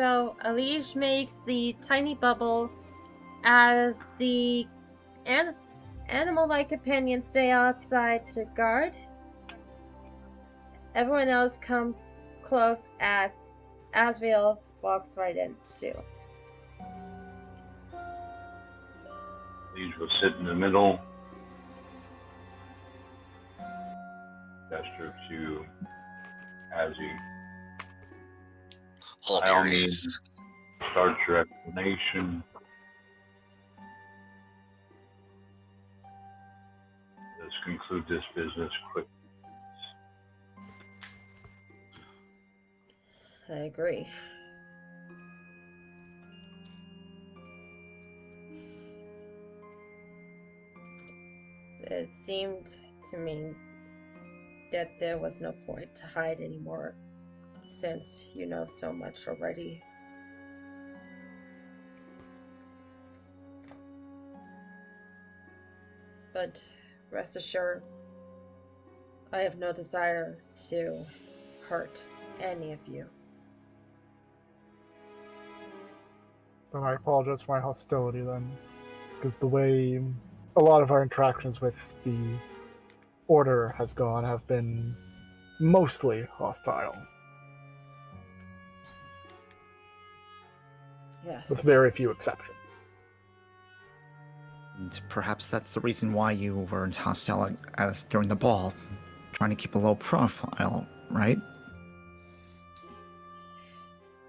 So Elige makes the tiny bubble as the animal-like companions stay outside to guard. Everyone else comes close as Asriel walks right in too. These will sit in the middle. Gesture to Azzy. By all means, start your explanation. Let's conclude this business quickly. I agree. It seemed to me that there was no point to hide anymore, since you know so much already. But rest assured, I have no desire to hurt any of you. Then I apologize for my hostility then, because the way a lot of our interactions with the Order has gone have been mostly hostile. Yes. With very few exceptions. And perhaps that's the reason why you weren't hostile at us during the ball. Trying to keep a low profile, right?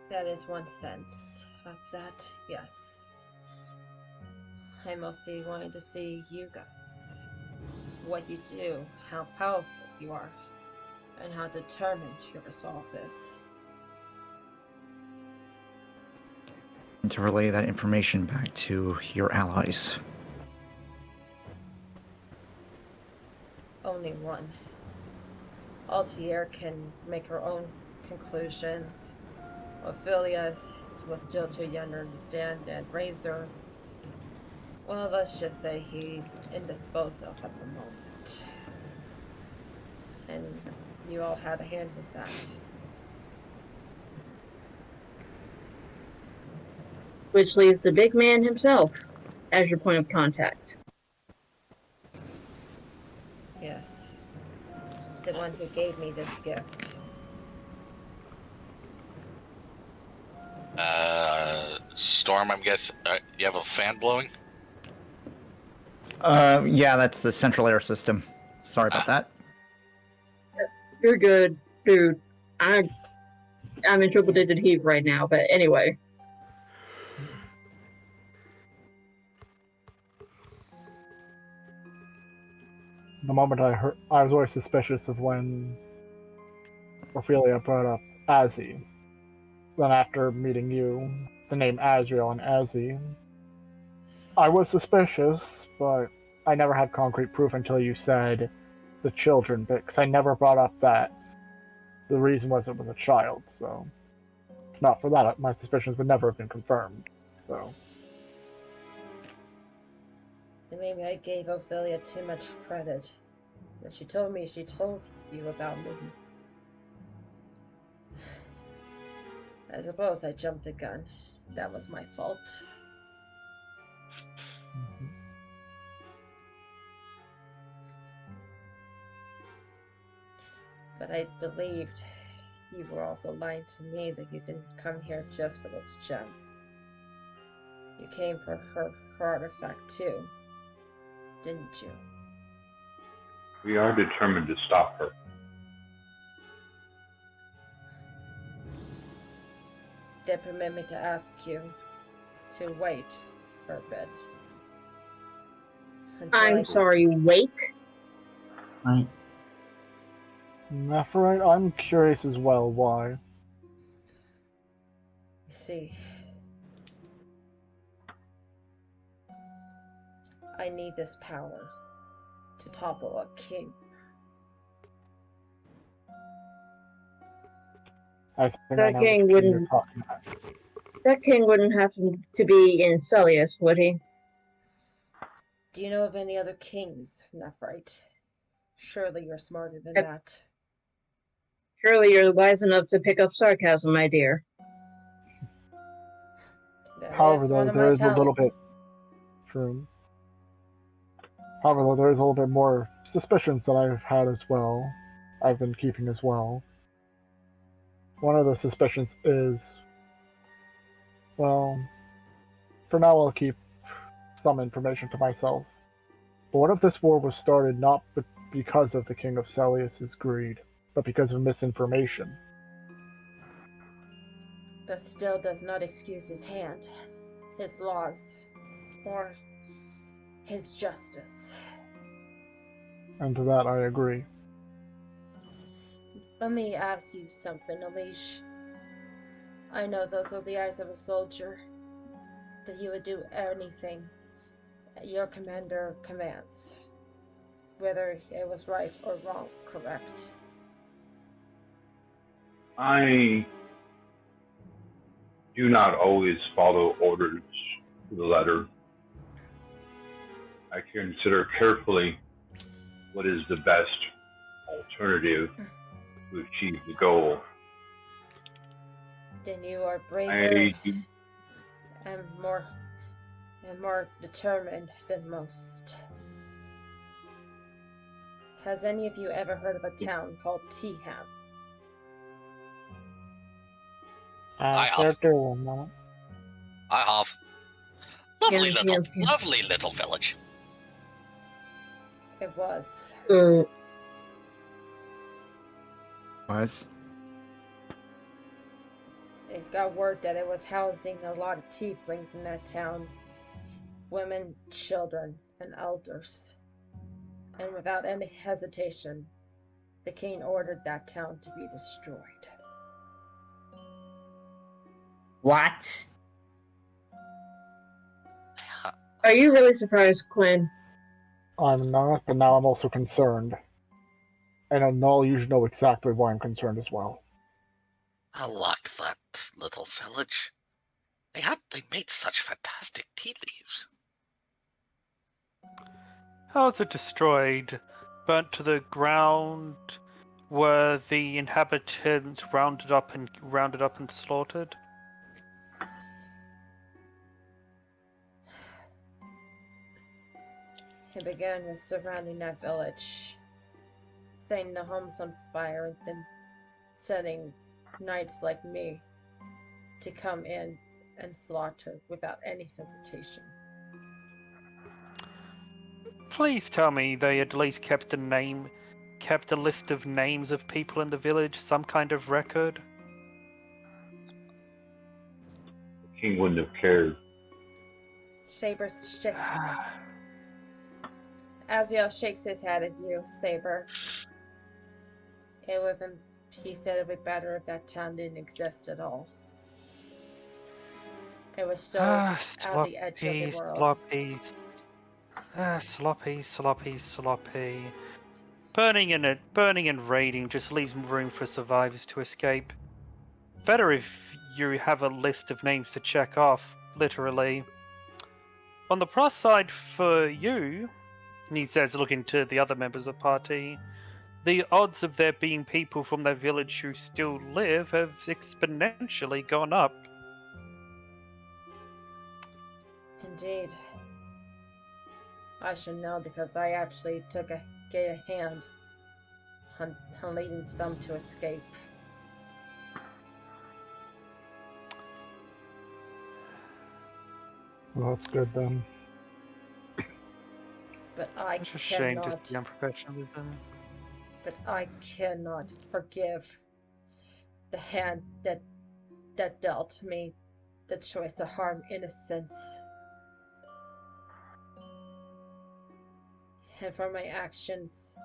That is one sense of that, yes. I mostly wanted to see you guys. What you do, how powerful you are, and how determined you resolve this. And to relay that information back to your allies. Only one. Altier can make her own conclusions. Ophelia was still too young to understand and raised her. Well, let's just say he's indisposed of at the moment. And you all had a hand with that. Which leaves the big man himself as your point of contact. Yes. The one who gave me this gift. Storm, I'm guessing. You have a fan blowing? Yeah, that's the central air system. Sorry about that. You're good, dude. I'm in triple digit heat right now, but anyway. The moment I was always suspicious of when Ophelia brought up Azzy. Then after meeting you, the name Azriel and Azzy, I was suspicious, but I never had concrete proof until you said the children bit, because I never brought up that the reason was it was a child, so if not for that, my suspicions would never have been confirmed, so. And maybe I gave Ophelia too much credit. When she told me she told you about me. I suppose I jumped the gun. That was my fault. Mm-hmm. But I believed you were also lying to me that you didn't come here just for those gems. You came for her artifact too, didn't you? We are determined to stop her. They permit me to ask you to wait for a bit. I'm sorry, wait? What? Nephirite, I'm curious as well why. You see, I need this power to topple a king. I think I That know king what you're wouldn't. talking about. That king wouldn't happen to be in Celius, would he? Do you know of any other kings, Nephrite? Surely you're smarter than that. Surely you're wise enough to pick up sarcasm, my dear. However, It's one though, of there my is a little bit talents. true. However, though, there is a little bit more suspicions that I've had as well. I've been keeping as well. One of the suspicions is, well, for now I'll keep some information to myself. But what if this war was started not because of the King of Celius's greed, but because of misinformation? That still does not excuse his hand, his laws, or his justice. And to that I agree. Let me ask you something, Elish. I know those are the eyes of a soldier, that you would do anything your commander commands, whether it was right or wrong, correct? I do not always follow orders to the letter. I consider carefully what is the best alternative to achieve the goal. Then you are braver I do, and more determined than most. Has any of you ever heard of a town called Teham? I have. Character will not. I have. Yeah. Lovely little village. It was. Was? It got word that it was housing a lot of tieflings in that town. Women, children, and elders. And without any hesitation, the king ordered that town to be destroyed. What? Are you really surprised, Quinn? I'm not, but now I'm also concerned. And Null, you should know exactly why I'm concerned as well. I like that little village. They made such fantastic tea leaves. How was it destroyed? Burnt to the ground? Were the inhabitants rounded up and slaughtered? It began with surrounding that village, setting the homes on fire, and then setting knights like me to come in and slaughter without any hesitation. Please tell me they at least kept a list of names of people in the village, some kind of record. the king wouldn't have cared. Aziel shakes his head at you, Saber. It would have been, he said it would be better if that town didn't exist at all. It was so at the edge of the world. Sloppy. Burning and raiding just leaves room for survivors to escape. Better if you have a list of names to check off, literally. On the plus side for you, he says, looking to the other members of the party, the odds of there being people from their village who still live have exponentially gone up. Indeed. I should know because I actually took a hand on leading some to escape. Well, that's good then. But I It's a shame to cannot. see unprofessionalism. But I cannot forgive the hand that dealt me the choice to harm innocents. And for my actions,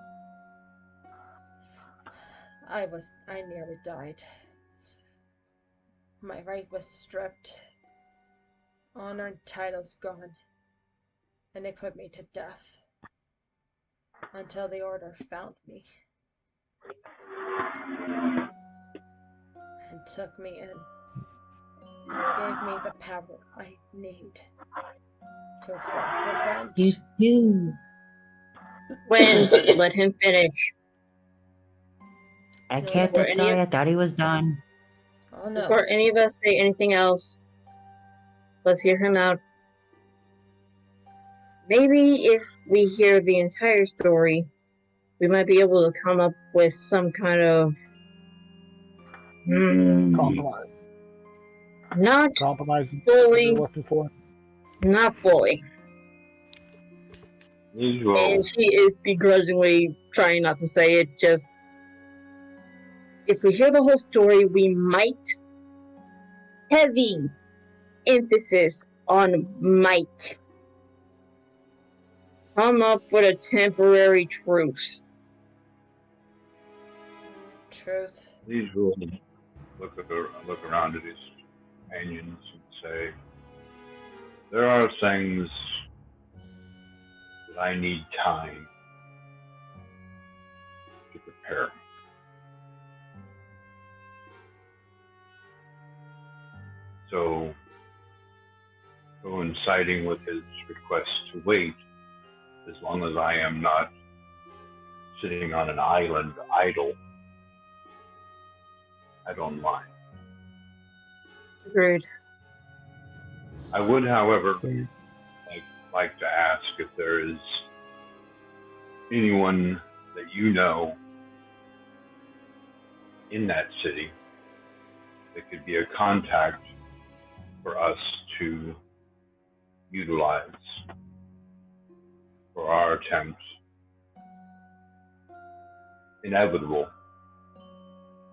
I nearly died. My right was stripped, honor and titles gone, and they put me to death until the order found me and took me in and gave me the power I need to exact You revenge. do. Quinn, let him finish. I No, can't before decide. I thought he was done. Oh no. Before any of us say anything else, let's hear him out. Maybe if we hear the entire story, we might be able to come up with some kind of Compromise. not Compromise is what fully, you're looking for. not fully. Usual. And she is begrudgingly trying not to say it. Just if we hear the whole story, we might, heavy emphasis on might, come up with a temporary truce. Truce. These will look around at his companions and say, there are things that I need time to prepare. So, coinciding with his request to wait, as long as I am not sitting on an island idle, I don't mind. Agreed. I would, however, So like to ask if there is anyone that you know in that city that could be a contact for us to utilize for our attempt, inevitable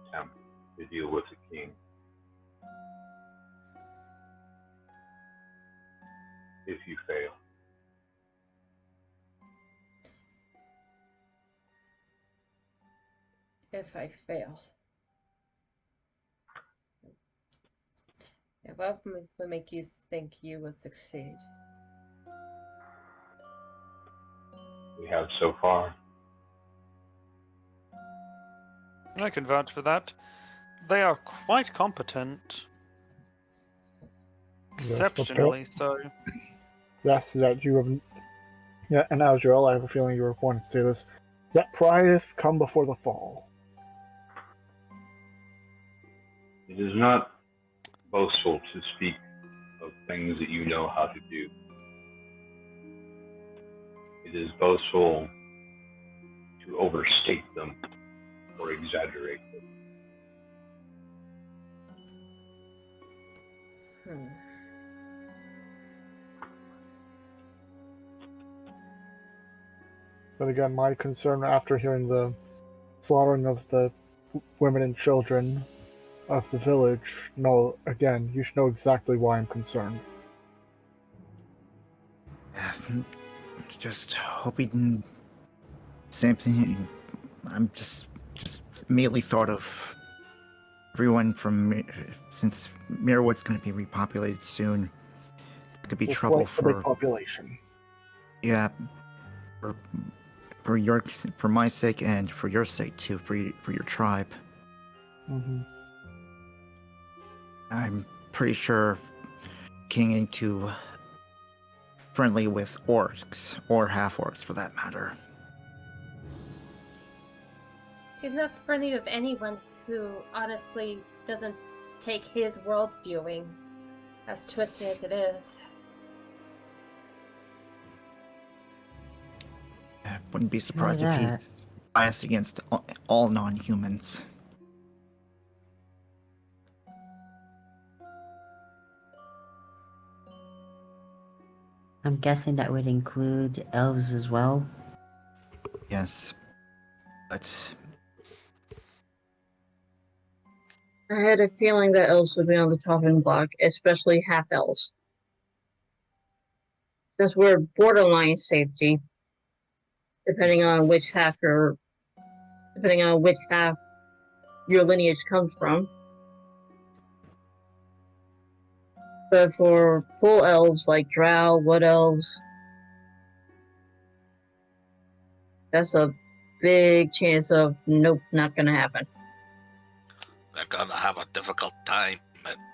attempt to deal with the king. If you fail. If I fail. Yeah, what would make you think you would succeed? We have so far. I can vouch for that. They are quite competent. Exceptionally so. yes, that you have. Yeah, and Azrael, I have a feeling you were wanting to say this. That pride come before the fall. It is not boastful to speak of things that you know how to do. It is boastful to overstate them or exaggerate them. But again, my concern after hearing the slaughtering of the women and children of the village, again, you should know exactly why I'm concerned. Just hoping. Same thing. I'm just immediately thought of everyone from since Mirrorwood's going to be repopulated soon. There could be trouble The for big population. Yeah, for my sake and for your sake too, for your tribe. Mm-hmm. I'm pretty sure King ain't too friendly with orcs, or half-orcs for that matter. He's not friendly with anyone who honestly doesn't take his world viewing, as twisted as it is. I wouldn't be surprised if he's biased against all non-humans. I'm guessing that would include elves as well. Yes, but I had a feeling that elves would be on the chopping block, especially half elves. Since we're borderline safety, depending on which half your lineage comes from. But for full elves like drow, wood elves, that's a big chance of nope, not gonna happen. They're gonna have a difficult time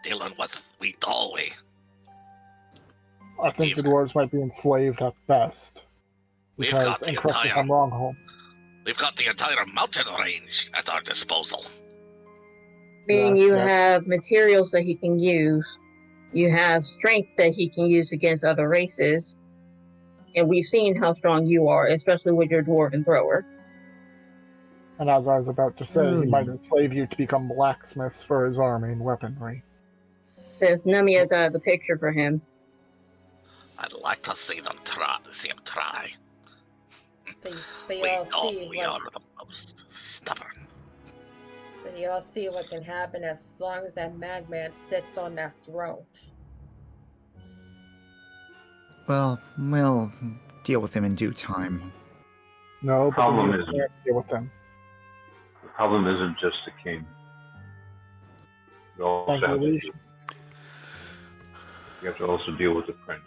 dealing with Weedalway. I think the dwarves might be enslaved at best. We've got And correct me if I'm wrong, Holmes. We've got the entire mountain range at our disposal. Meaning you have materials that he can use. You have strength that he can use against other races. And we've seen how strong you are, especially with your dwarven thrower. And as I was about to say, he Ooh. might enslave you to become blacksmiths for his army and weaponry. There's Nemia's out of the picture for him. I'd like to see them try. See him try. But We you all know see we what. are the most stubborn. But you all see what can happen as long as that madman sits on that throne. Well, we'll deal with him in due time. No, but Problem we is- can't deal with them. The problem isn't just the king. You also Thank you, have to Liege. deal, you have to also deal with the prince.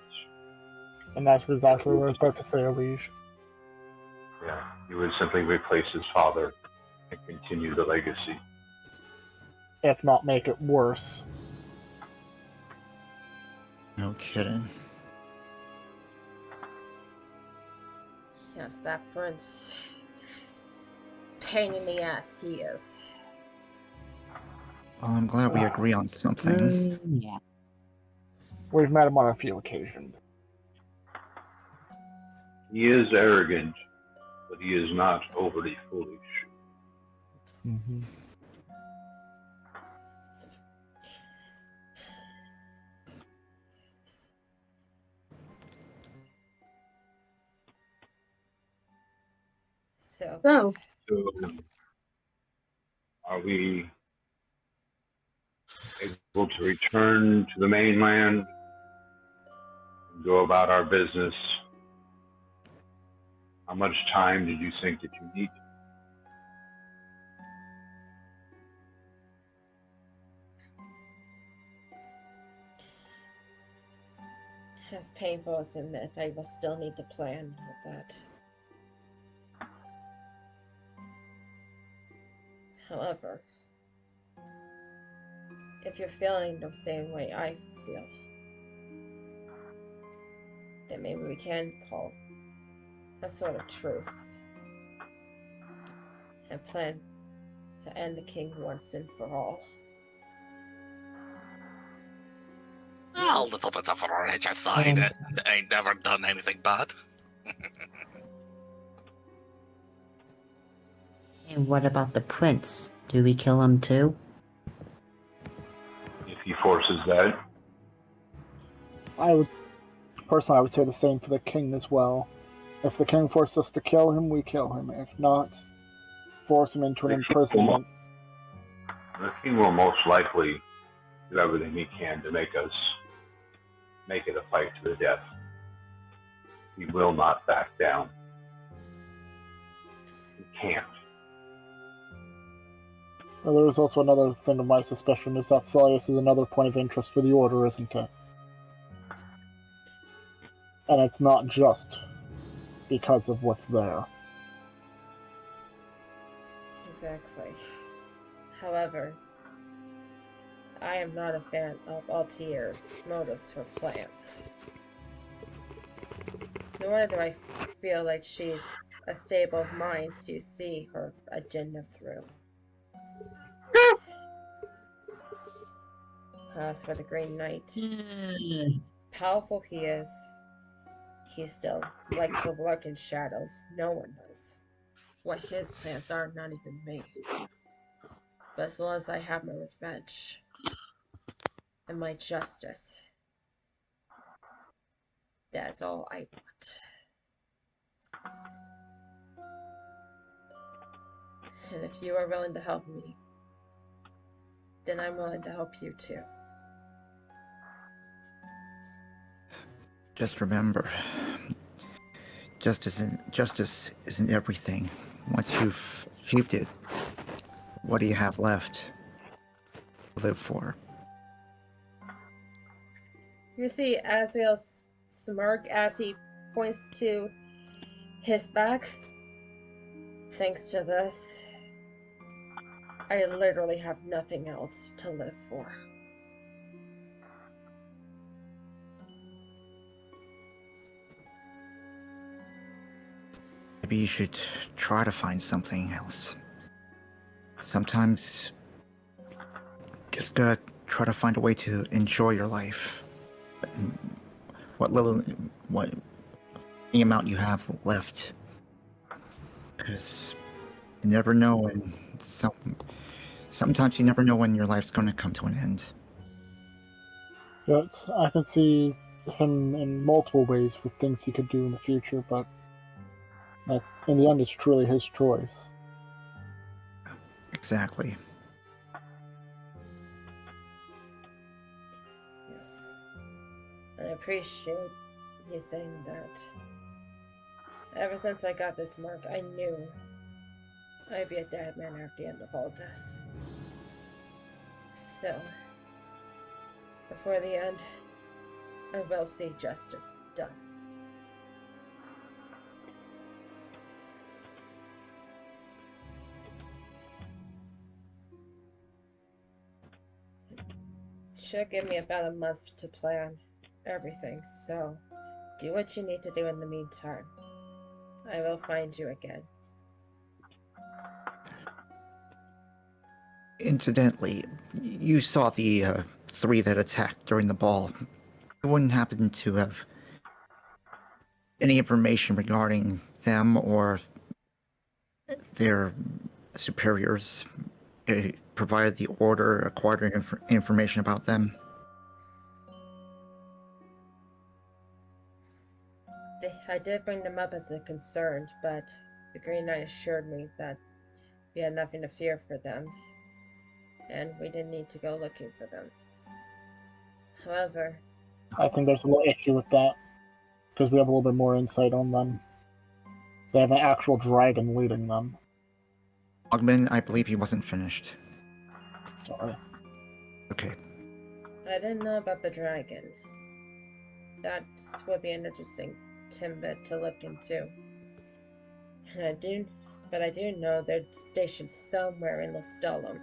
And that's exactly what I was about to say, Liege. Yeah, he would simply replace his father and continue the legacy. If not make it worse. No kidding. Yes, that prince. Pain in the ass he is. Well, I'm glad we agree on something. Yeah. We've met him on a few occasions. He is arrogant, but he is not overly foolish. Mm-hmm. So, So, So, are we able to return to the mainland and go about our business? How much time did you think that you need? as painful as it admit, I will still need to plan with that. However, if you're feeling the same way I feel, then maybe we can call a sort of truce and plan to end the king once and for all. A little bit of regicide. Ain't never done anything bad. And what about the prince? Do we kill him too? If he forces that, I would say the same for the king as well. If the king forces us to kill him, we kill him. If not, force him into an imprisonment. the king will most likely do everything he can to make it a fight to the death. He will not back down. He can't. Well, there is also another thing of my suspicion, is that Celius is another point of interest for the Order, isn't it? And it's not just because of what's there. Exactly. However, I am not a fan of Altier's motives or plans. Nor do I feel like she's a stable mind to see her agenda through. As for the Green Knight, powerful he is, he still likes to lurk in shadows. No one knows what his plans are, not even me. But as long as I have my revenge and my justice, that's all I want. And if you are willing to help me, then I'm willing to help you too. Just remember, justice isn't everything. Once you've achieved it, what do you have left to live for? You see Azrael's smirk as he points to his back. Thanks to this, I literally have nothing else to live for. Maybe you should try to find something else. Sometimes just gotta try to find a way to enjoy your life. What any amount you have left, because you never know when sometimes you never know when your life's going to come to an end. But I can see him in multiple ways with things he could do in the future, but in the end, it's truly his choice. Exactly. Yes. I appreciate you saying that. Ever since I got this mark, I knew I'd be a dead man at the end of all this. So, before the end, I will see justice done. Should give me about a month to plan everything, so do what you need to do in the meantime. I will find you again. Incidentally, you saw the 3 that attacked during the ball. You wouldn't happen to have any information regarding them or their superiors provided the order, acquired information about them? I did bring them up as a concern, but the Green Knight assured me that we had nothing to fear for them, and we didn't need to go looking for them. However, I think there's a little issue with that, because we have a little bit more insight on them. They have an actual dragon leading them. Ogman, I believe he wasn't finished. Sorry. Okay. I didn't know about the dragon. That would be an interesting tidbit to look into. And I do know they're stationed somewhere in Lestalem.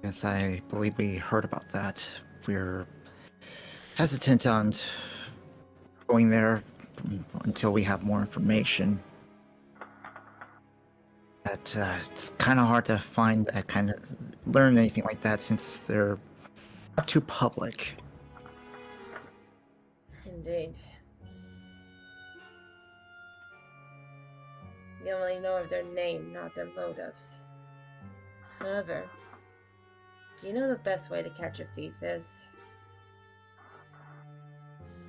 Yes, I believe we heard about that. We're hesitant on going there until we have more information. That it's kind of hard to find that kind of learn anything like that since they're not too public. Indeed. You only know of their name, not their motives. However, do you know the best way to catch a thief is?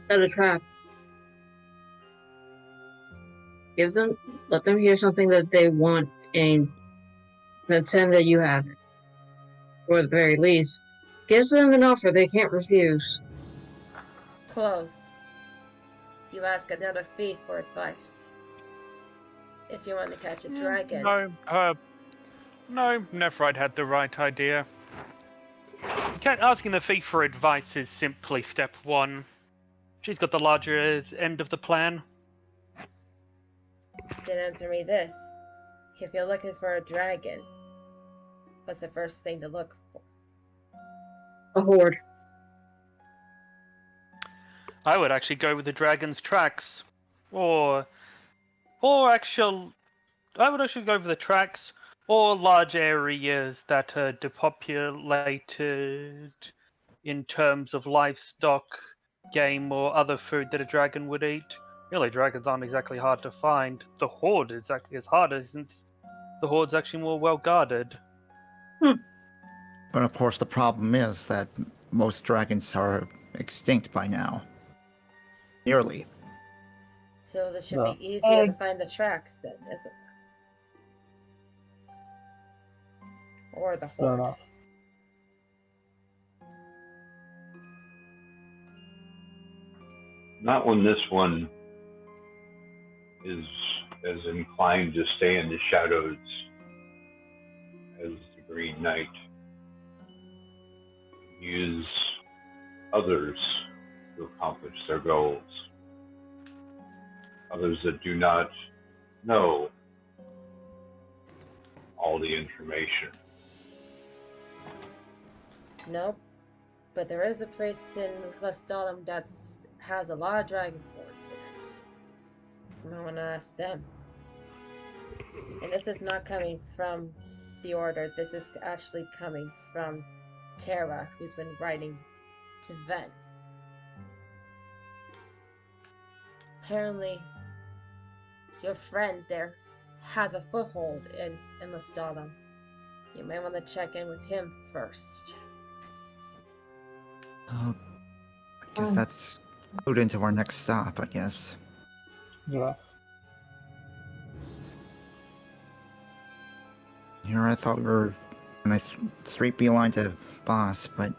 Set a trap. Let them hear something that they want and pretend that you have it. Or at the very least, gives them an offer they can't refuse. Close. You ask another thief for advice. If you want to catch a dragon. No, Nephrite had the right idea. Asking the thief for advice is simply step 1. She's got the larger end of the plan. Then answer me this. If you're looking for a dragon, what's the first thing to look for? A horde. I would actually go with the dragon's tracks. I would actually go for the tracks or large areas that are depopulated in terms of livestock, game, or other food that a dragon would eat. Really, dragons aren't exactly hard to find. The horde is actually harder since the horde's actually more well guarded. But of course, the problem is that most dragons are extinct by now. Nearly. So this should Yeah. be easier to find the tracks then, isn't it? Or the Fair horde. enough. Not when this one is as inclined to stay in the shadows as the Green Knight. Use others to accomplish their goals. Others that do not know all the information. Nope. But there is a place in Lestalem that has a lot of dragon hordes in it. You might want to ask them. And this is not coming from the order, this is actually coming from Tara, who's been writing to Ven. Apparently, your friend there has a foothold in Lestalem. You may want to check in with him first. I guess that's clued into our next stop, I guess. Yes. Here I thought we were on a straight beeline to boss, but...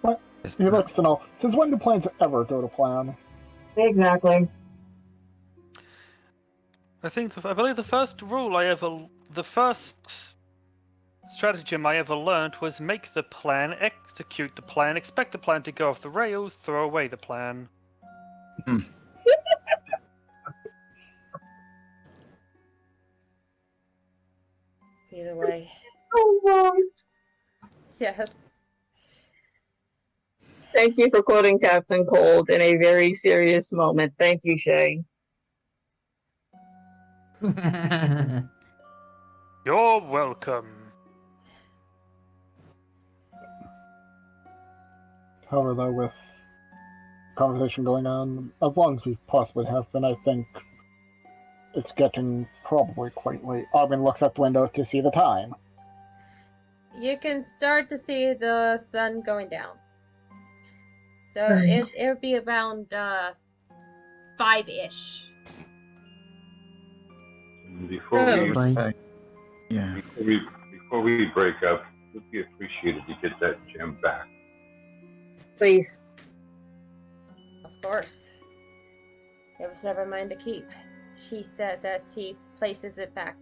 What? Guess He not. likes to know, since when do plans ever go to plan? Exactly. I believe the first stratagem I ever learned was make the plan, execute the plan, expect the plan to go off the rails, throw away the plan. Either way, Oh, Lord. yes. Thank you for quoting Captain Cold in a very serious moment. Thank you, Shay. You're welcome. However, though, with conversation going on, as long as we possibly have been, I think it's getting probably quite late. Armin looks out the window to see the time. You can start to see the sun going down. So Right. it'll be around 5-ish. Before Oh. we Bye. Yeah. before we break up, it would be appreciated to get that gem back. Please. Of course. It was never mine to keep, she says as he places it back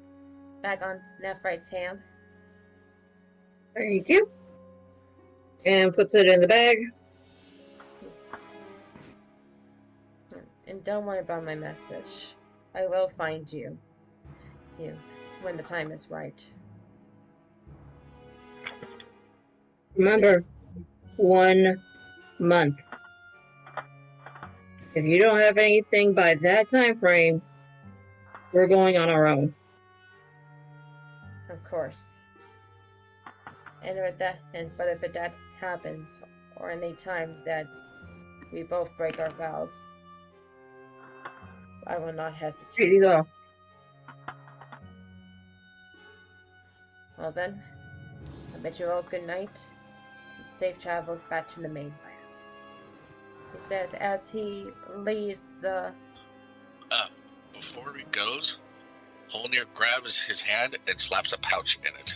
on Nephrite's hand. Thank you. And puts it in the bag. And don't worry about my message. I will find you when the time is right. Remember, 1 month. If you don't have anything by that time frame, we're going on our own. Of course. But if that happens, or any time that we both break our vows, I will not hesitate. Treaties off. Well then, I bid you all good night, and safe travels back to the mainland. He says as he leaves the... Before he goes, Holnir grabs his hand and slaps a pouch in it.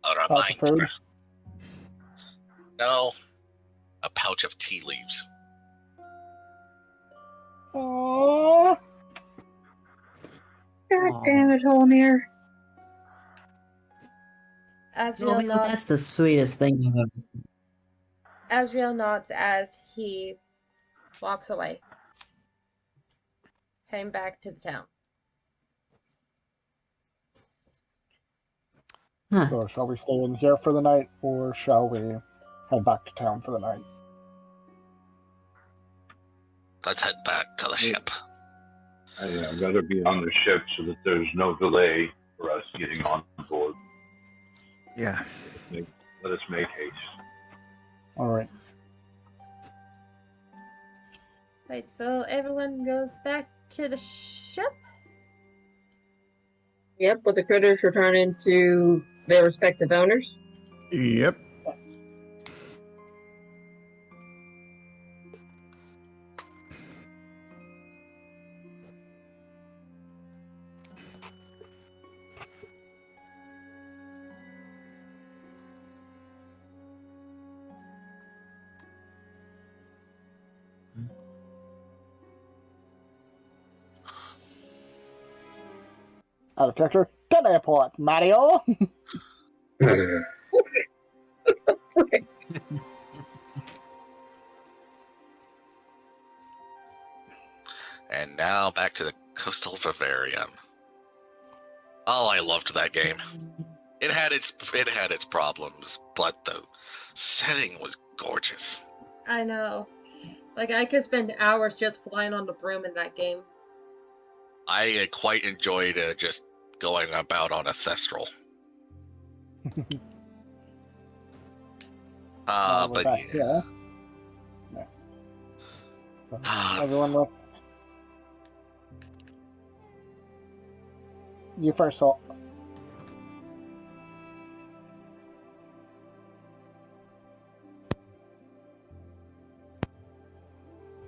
A Pouch of food? reminder. No, a pouch of tea leaves. Aww. God Aw. damn it, Holmir. Asriel nods. That's the sweetest thing I've ever seen. Asriel nods as he walks away, heading back to the town. Huh. So, shall we stay in here for the night, or shall we head back to town for the night? Let's head back to the ship. I'd rather be on the ship so that there's no delay for us getting on board. Yeah. Let us make haste. Alright. Right, so everyone goes back to the ship? Yep, with the critters returning to their respective owners. Yep. Out of character, to the airport, Mario! And now back to the coastal Vivarium. Oh, I loved that game. It had its problems, but the setting was gorgeous. I know. Like, I could spend hours just flying on the broom in that game. I quite enjoyed just going about on a thestral. We're But back yeah. here. Yeah. So, everyone, let's. You first, Salt.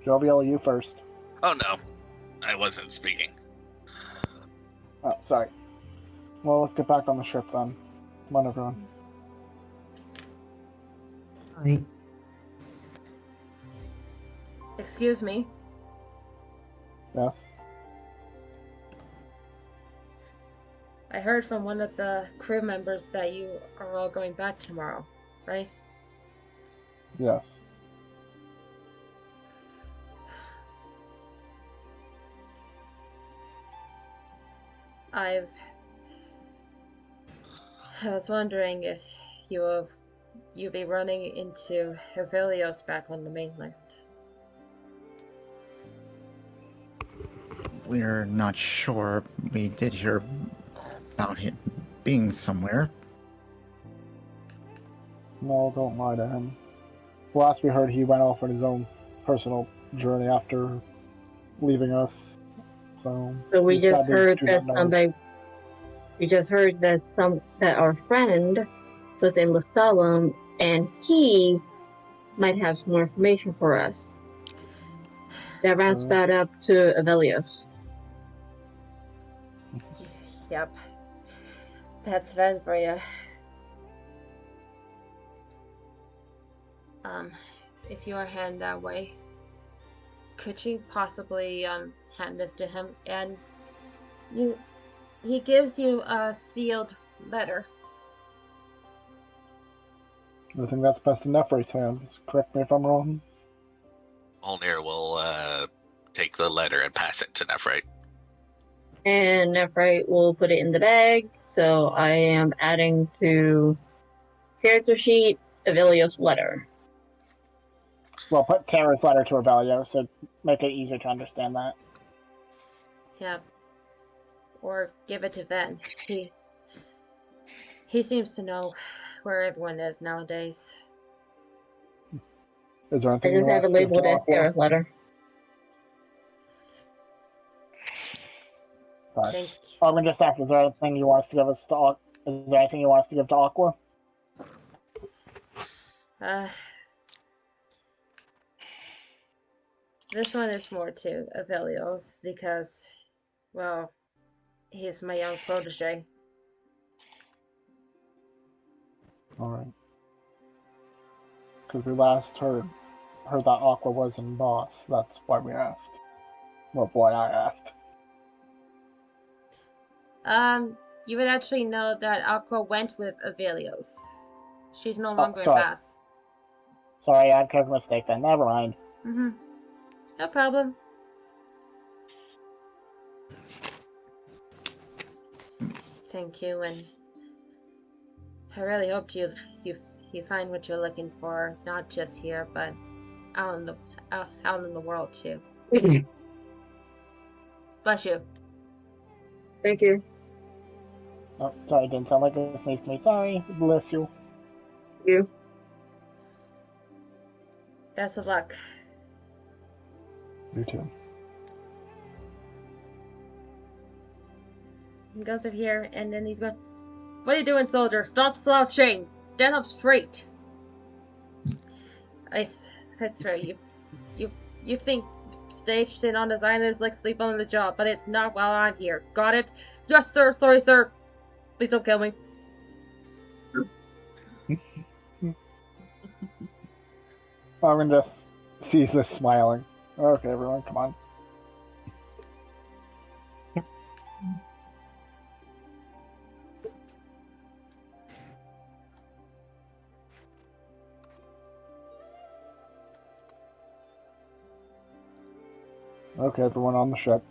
Jovial, you first. Oh no, I wasn't speaking. Oh, sorry. Well, let's get back on the ship then. Come on, everyone. Alright. Excuse me. Yes. I heard from one of the crew members that you are all going back tomorrow, right? Yes. I was wondering if you'll be running into Hevelios back on the mainland. We're not sure. We did hear about him being somewhere. No, don't lie to him. Last we heard, he went off on his own personal journey after leaving us. So we just sadly heard do that not know. we just heard that our friend was in Lestalem, and he might have some more information for us. That rounds about up to Avelios. Yep. That's Ven for you. If you are heading that way, could you possibly hand this to him? And he gives you a sealed letter. I think that's best in Nefre's hands. Correct me if I'm wrong. Olnir will take the letter and pass it to Nephrite. And Nephrite will put it in the bag. So I am adding to character sheet Avelios letter. Well, put Tara's letter to Rebellion, so make it easier to understand that. Yep. Or give it to Ven. He seems to know where everyone is nowadays. Is there I anything just you have want it to give labeled to as Aqua? Tara's letter. Right. I'm gonna just ask: is there anything you want us to give us to? Is there anything you want us to give to Aqua? This one is more to Avelios because, well, he's my young protege. Alright. Because we last heard that Aqua was in Boss. That's why we asked. Well, why I asked. You would actually know that Aqua went with Avelios. She's no longer in sorry. Bass. Sorry, I had a mistake then. Never mind. No problem. Thank you, and I really hope you find what you're looking for, not just here, but out in the world too. Bless you. Thank you. Oh, sorry, it didn't sound like it sneezed to me. Sorry, bless you. You. Best of luck. You too. He goes up here, and then he's going, "What are you doing, soldier? Stop slouching! Stand up straight!" I swear, you think staged in on design is like sleep on the job, but it's not while I'm here. Got it? Yes, sir. Sorry, sir. Please don't kill me. I'm gonna just seize this smiling. Okay, everyone, come on. Yep. Okay, everyone on the ship.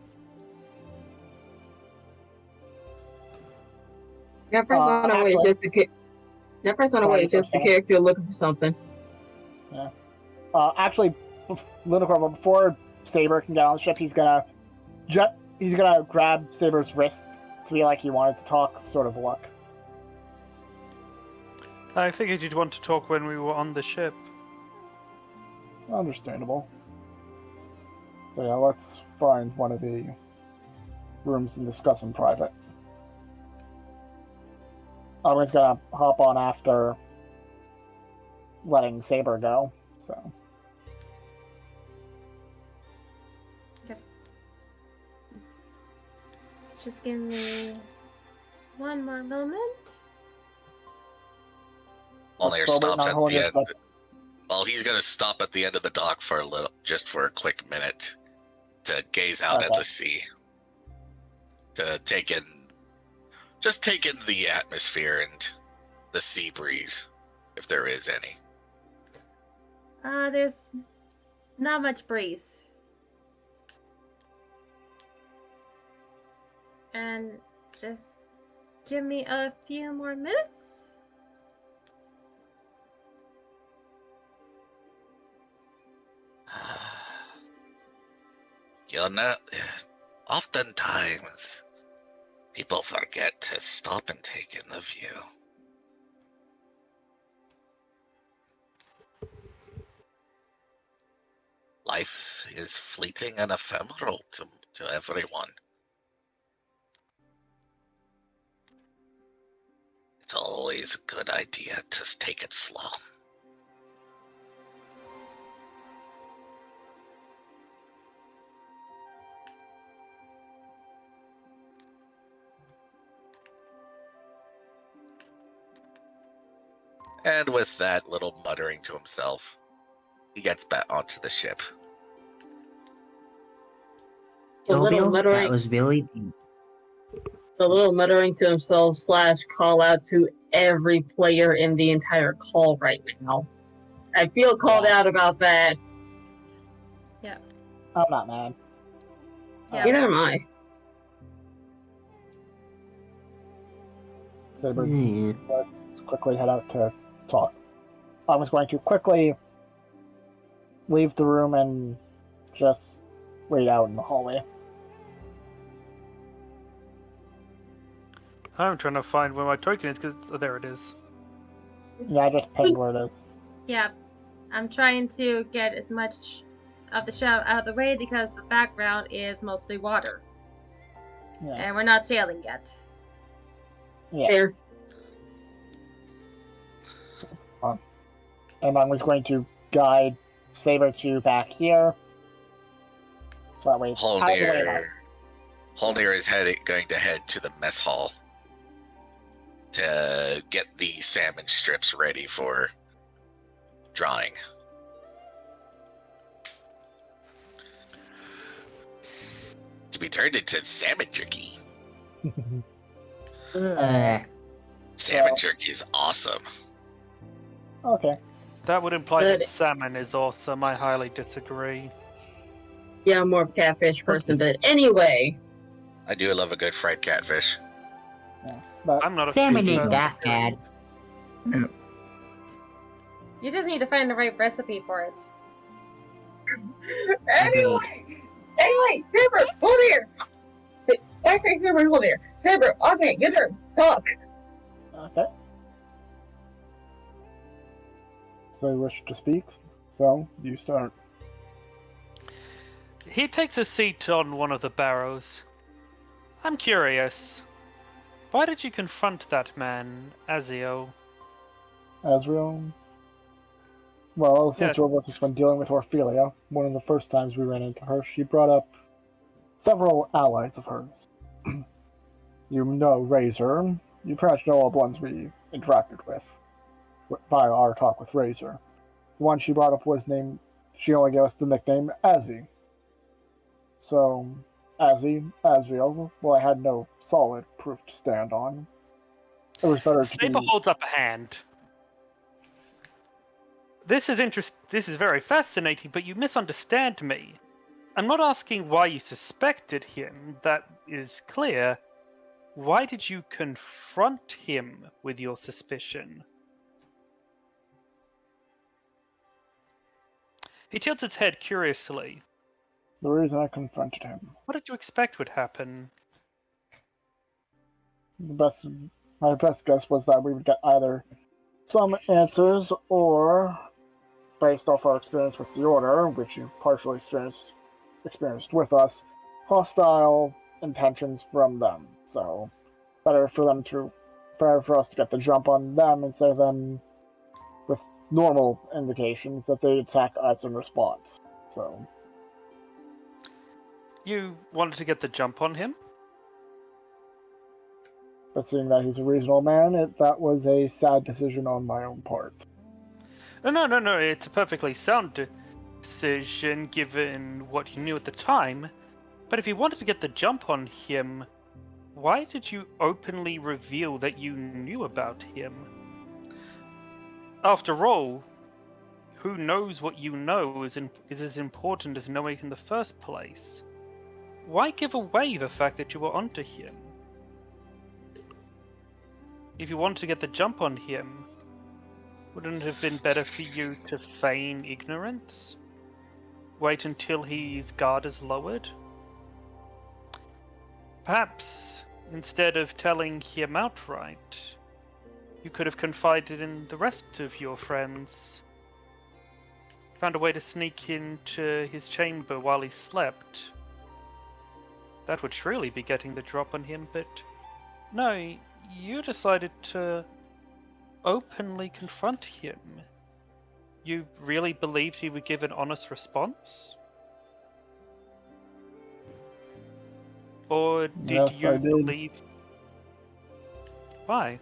Nephri's on her way just to Nephri's on her way just the character looking for something. Yeah. Actually, Lunicorn, before Saber can get on the ship, He's gonna grab Saber's wrist to be like he wanted to talk, sort of look. I figured you'd want to talk when we were on the ship. Understandable. So yeah, let's find one of the rooms and discuss in private. I was gonna hop on after letting Saber go, so. Okay. Just give me one more moment. Only Still waiting stops on at Hornet, the end. but Well, he's gonna stop at the end of the dock for a little, just for a quick minute, to gaze out at Okay. the sea, to take in the atmosphere and the sea breeze, if there is any. There's not much breeze. And just give me a few more minutes. You'll know, oftentimes people forget to stop and take in the view. Life is fleeting and ephemeral to everyone. It's always a good idea to take it slow. And with that little muttering to himself, he gets back onto the ship. The little Jovial, that muttering, was really to himself / call out to every player in the entire call right now. I feel called out about that. I'm not mad. Yeah. Neither am I. Saber, Hmm. let's quickly head out to talk. I was going to quickly leave the room and just wait out in the hallway. I'm trying to find where my token is because there it is. Yeah, I just pinged where it is. Yeah. I'm trying to get as much of the shell out of the way because the background is mostly water. Yeah. And we're not sailing yet. Yeah. There. And I was going to guide Saber to back here. So that way it's out of the way now. Holnir is going to head to the mess hall to get the salmon strips ready for drying. To be turned into salmon jerky. Salmon jerky is awesome. Okay. That would imply that Good. salmon is awesome. I highly disagree. Yeah, I'm more of a catfish person, but anyway. I do love a good fried catfish. Yeah. But I'm not a Salmon fish ain't person. that bad. You just need to find the right recipe for it. Anyway, Saber, hold here. Actually, Saber, hold here. Saber, okay, your turn. Talk. okay. So you wish to speak? So you start. He takes a seat on one of the barrows. I'm curious. Why did you confront that man, Azio? Azrael. Well, since Yeah. your work has been dealing with Orphelia, one of the first times we ran into her, she brought up several allies of hers. You know Razor. You perhaps know all the ones we interacted with by our talk with Razor. The one she brought up was named. She only gave us the nickname Azzy. So, Azrael. Well, I had no solid proof to stand on. It was better to Saber be. holds up a hand. This is very fascinating, but you misunderstand me. I'm not asking why you suspected him. That is clear. Why did you confront him with your suspicion? He tilts his head curiously. The reason I confronted him. What did you expect would happen? My best guess was that we would get either some answers or, based off our experience with the Order, which you partially experienced with us, hostile intentions from them. So, better for us to get the jump on them instead of them with normal indications that they attack us in response. So, You wanted to get the jump on him? but seeing that he's a reasonable man, that was a sad decision on my own part. No. It's a perfectly sound decision given what you knew at the time. But if you wanted to get the jump on him, why did you openly reveal that you knew about him? After all, who knows what you know is as important as knowing in the first place. Why give away the fact that you were onto him? If you wanted to get the jump on him, wouldn't it have been better for you to feign ignorance? Wait until his guard is lowered? Perhaps, instead of telling him outright, you could have confided in the rest of your friends. Found a way to sneak into his chamber while he slept. That would surely be getting the drop on him, but no, you decided to openly confront him. You really believed he would give an honest response? Or did Yes, you I did. believe... Why?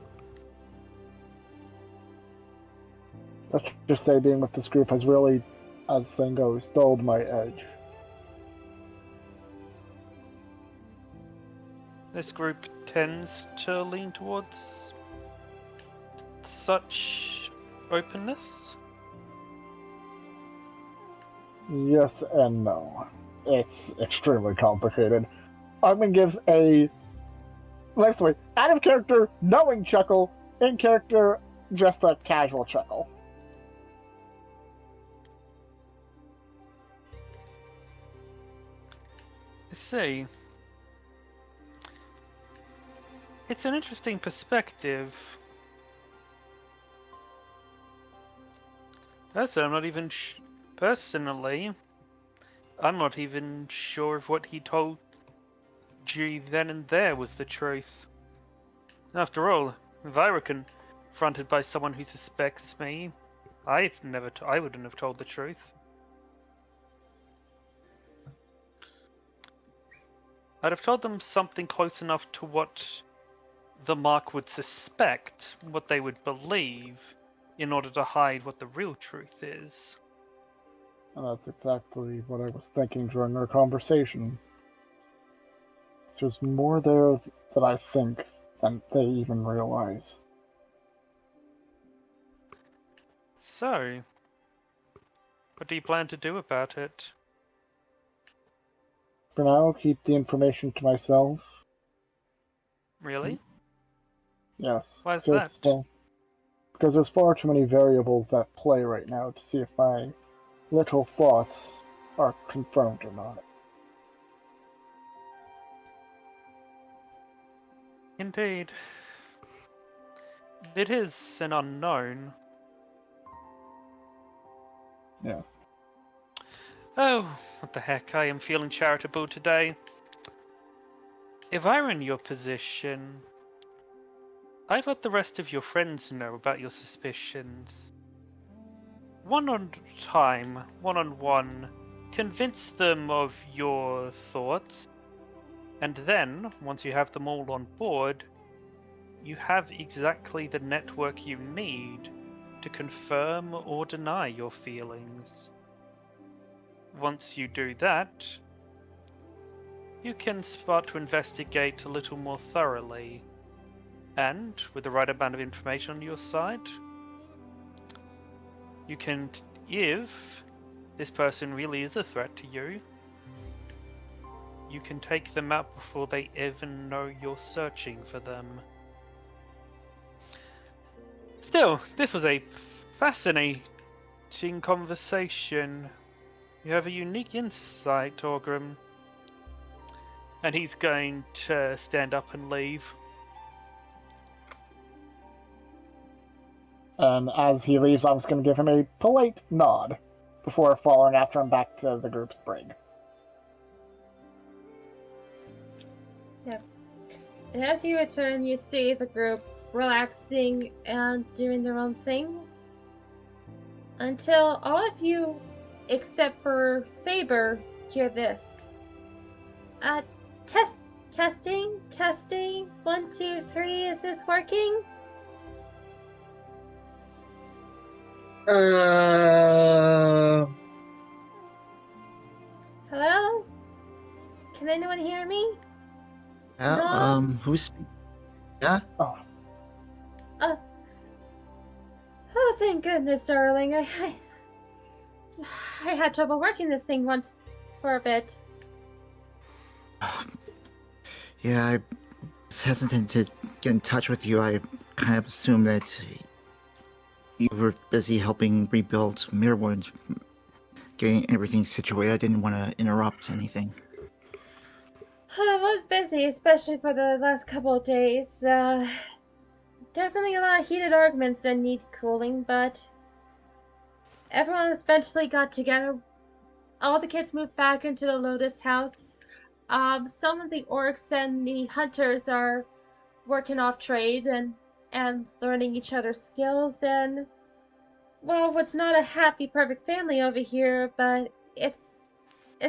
Let's just say being with this group has really, as the saying goes, dulled my edge. This group tends to lean towards such openness? Yes and no. It's extremely complicated. Ugman gives a out of character, knowing chuckle, in character, just a casual chuckle. I see. It's an interesting perspective. Personally, I'm not even sure if what he told you then and there was the truth. After all, if I were confronted by someone who suspects me, I wouldn't have told the truth. I'd have told them something close enough to what the Mark would suspect, what they would believe, in order to hide what the real truth is. And that's exactly what I was thinking during our conversation. There's more there that I think than they even realize. So, what do you plan to do about it? For now, keep the information to myself. Really? Yes. Why is so that? Still, because there's far too many variables at play right now to see if my little thoughts are confirmed or not. Indeed. It is an unknown. Yes. Oh, what the heck, I am feeling charitable today. If I were in your position, I'd let the rest of your friends know about your suspicions. One-on-one, convince them of your thoughts, and then, once you have them all on board, you have exactly the network you need to confirm or deny your feelings. Once you do that, you can start to investigate a little more thoroughly. And, with the right amount of information on your side, you can, if this person really is a threat to you, you can take them out before they even know you're searching for them. Still, this was a fascinating conversation. You have a unique insight, Torgrim. And he's going to stand up and leave. And as he leaves, I'm just going to give him a polite nod before following after him back to the group's brig. Yep. And as you return, you see the group relaxing and doing their own thing. Until all of you, except for Saber, hear this. Testing. 1, 2, 3, is this working? Hello? Can anyone hear me? No? Who's... Yeah? Oh, Oh, thank goodness, darling. I had trouble working this thing once for a bit. Yeah, I was hesitant to get in touch with you. I kind of assumed that you were busy helping rebuild Mirrorwood, getting everything situated. I didn't want to interrupt anything. I was busy, especially for the last couple of days. Definitely a lot of heated arguments that need cooling, but everyone eventually got together. All the kids moved back into the Lotus house. Some of the orcs and the hunters are working off trade and learning each other's skills, and well, it's not a happy, perfect family over here, but it's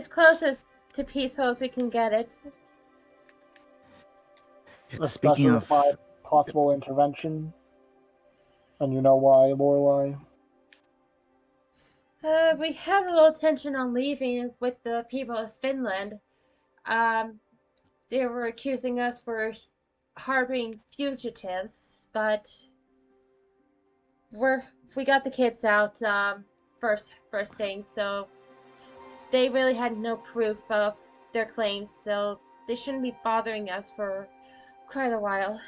closest to peaceful as we can get it. Speaking especially of... with my possible intervention. And you know why, Lorelai? We had a little tension on leaving with the people of Finland. They were accusing us for harboring fugitives, but we got the kids out first thing, so they really had no proof of their claims, so they shouldn't be bothering us for quite a while.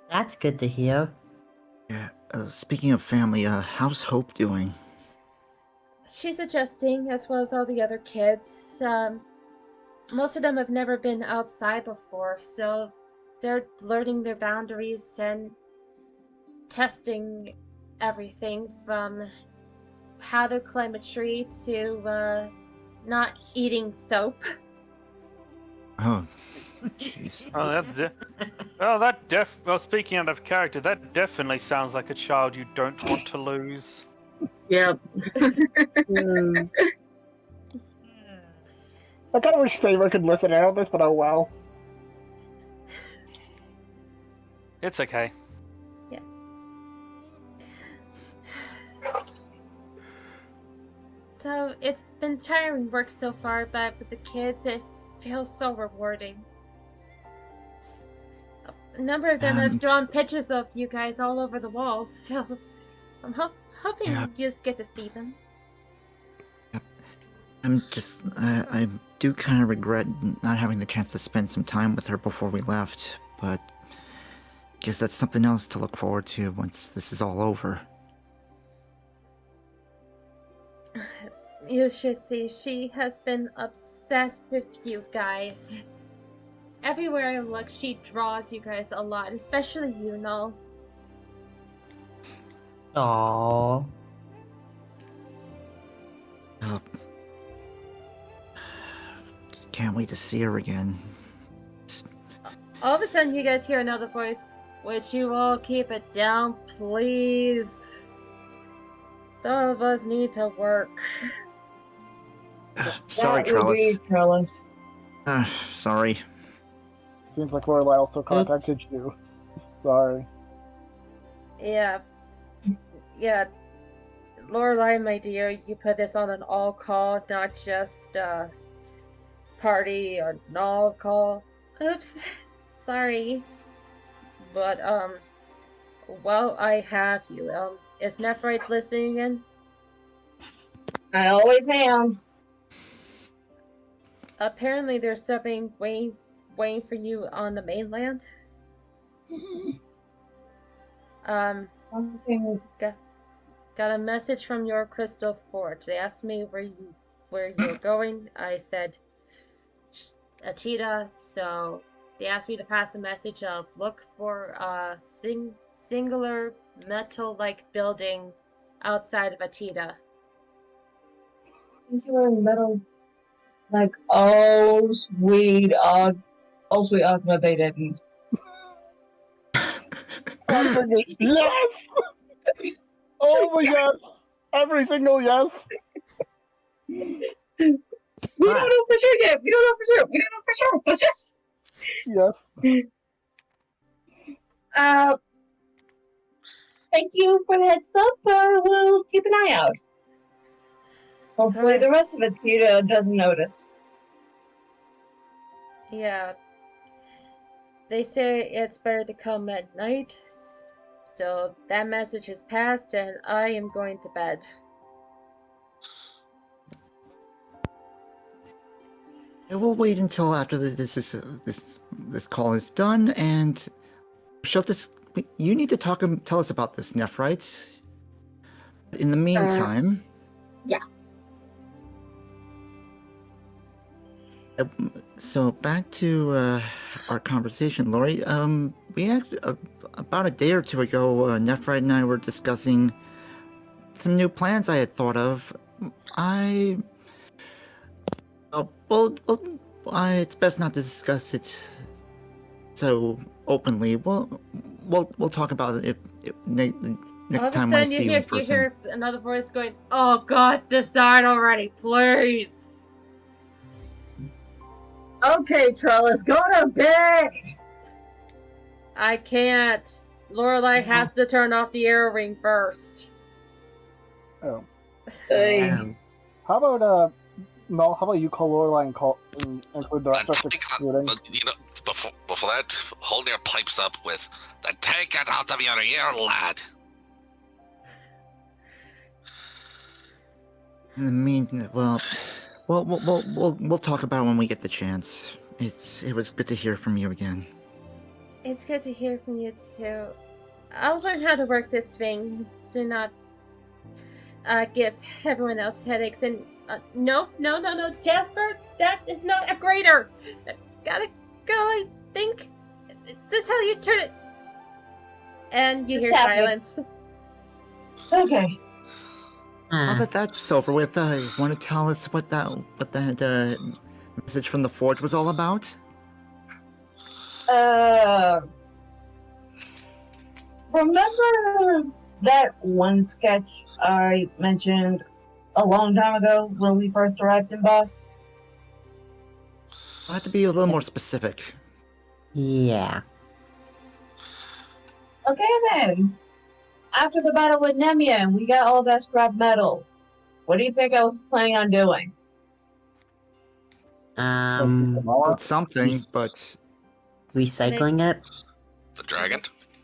That's good to hear. Yeah, speaking of family, how's Hope doing? She's adjusting, as well as all the other kids. Most of them have never been outside before, so they're learning their boundaries and testing everything from how to climb a tree to not eating soap. Oh, jeez. Well, speaking out of character, that definitely sounds like a child you don't want to lose. Yep. I kind of wish Saber could listen in on this, but oh well. It's okay. Yeah. So it's been tiring work so far, but with the kids, it feels so rewarding. A number of them have drawn pictures of you guys all over the walls, so I'm hoping you just get to see them. I'm just... I do kind of regret not having the chance to spend some time with her before we left, but I guess that's something else to look forward to once this is all over. You should see, she has been obsessed with you guys. Everywhere I look, she draws you guys a lot, especially you, Null. Aww. Can't wait to see her again. All of a sudden, you guys hear another voice. Would you all keep it down, please? Some of us need to work. Sorry, That would be Trellis. Trellis. Sorry. Seems like Lorelai also contacted you. Sorry. Yeah. Lorelai, my dear, you put this on an all call, not just party or null call. Oops. Sorry. But, well, I have you. Is Nephrite listening in? I always am. Apparently there's something waiting for you on the mainland. Something. got a message from your crystal forge. They asked me where you're going. I said Atita, so they asked me to pass a message of look for a singular metal-like building outside of Atita. Singular metal, like oh sweet Ultimate Beta. Yes! Oh my yes! Every single yes! We don't know for sure yet. We don't know for sure. So just Yes. thank you for the heads up. We'll keep an eye out. Hopefully, the rest of Atita doesn't notice. Yeah. They say it's better to come at night, so that message is passed, and I am going to bed. We'll wait until after this call is done, and shut this. You need to tell us about this, Nephrite. In the meantime, yeah. So back to our conversation, Lori. We had about a day or two ago, Nephrite and I were discussing some new plans I had thought of. It's best not to discuss it so openly. We'll talk about it next time I see you in person. You hear another voice going, "Oh God, decide already, please." Okay, Trellis, go to bed! I can't. Lorelai has to turn off the arrow ring first. Oh. How about Mel, how about you call Lorelai and include the rest of the shooting? You know, before that, hold your pipes up with the take it out of your ear, lad. In the meantime, we'll talk about it when we get the chance. It was good to hear from you again. It's good to hear from you too. I'll learn how to work this thing to not give everyone else headaches. And no, Jasper, that is not a grater. Gotta go. I think this is how you turn it. And you hear silence. Okay. Now that that's over with, want to tell us what that message from the forge was all about? Remember that one sketch I mentioned a long time ago when we first arrived in Boss? I'll have to be a little more specific. Yeah. Okay then. After the battle with Nemia and we got all that scrap metal, what do you think I was planning on doing? Well, it's something, but recycling it. The dragon.